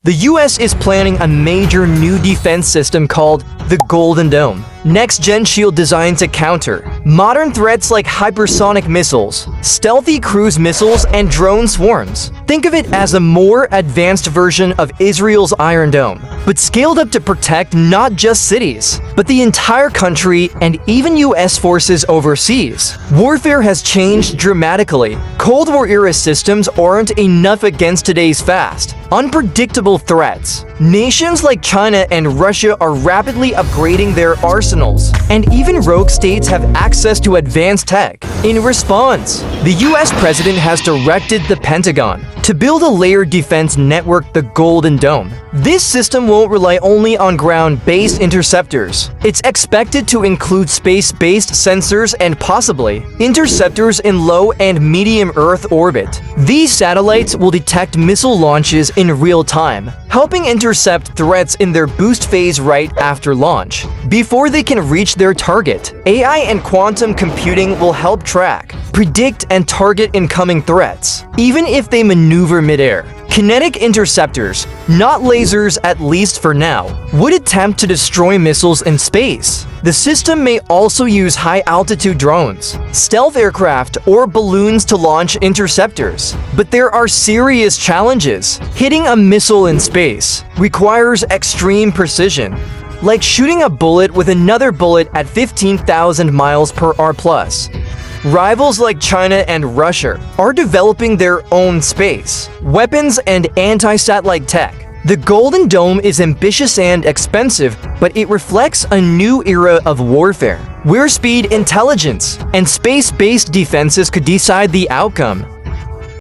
The US is planning a major new defense system called the Golden Dome. Next-gen shield designed to counter modern threats like hypersonic missiles, stealthy cruise missiles, and drone swarms. Think of it as a more advanced version of Israel's Iron Dome, but scaled up to protect not just cities, but the entire country and even US forces overseas. Warfare has changed dramatically. Cold War-era systems aren't enough against today's fast, unpredictable threats. Nations like China and Russia are rapidly upgrading their arsenals, and even rogue states have access to advanced tech. In response, the US president has directed the Pentagon to build a layered defense network, the Golden Dome. This system won't rely only on ground-based interceptors. It's expected to include space-based sensors and possibly interceptors in low and medium Earth orbit. These satellites will detect missile launches in real time, helping intercept threats in their boost phase right after launch. Before they can reach their target, AI and quantum computing will help track, predict, and target incoming threats, even if they maneuver midair. Kinetic interceptors, not lasers at least for now, would attempt to destroy missiles in space. The system may also use high-altitude drones, stealth aircraft, or balloons to launch interceptors. But there are serious challenges. Hitting a missile in space requires extreme precision, like shooting a bullet with another bullet at 15,000 miles per hour plus. Rivals like China and Russia are developing their own space, weapons, and anti-satellite tech. The Golden Dome is ambitious and expensive, but it reflects a new era of warfare, where speed, intelligence, and space-based defenses could decide the outcome.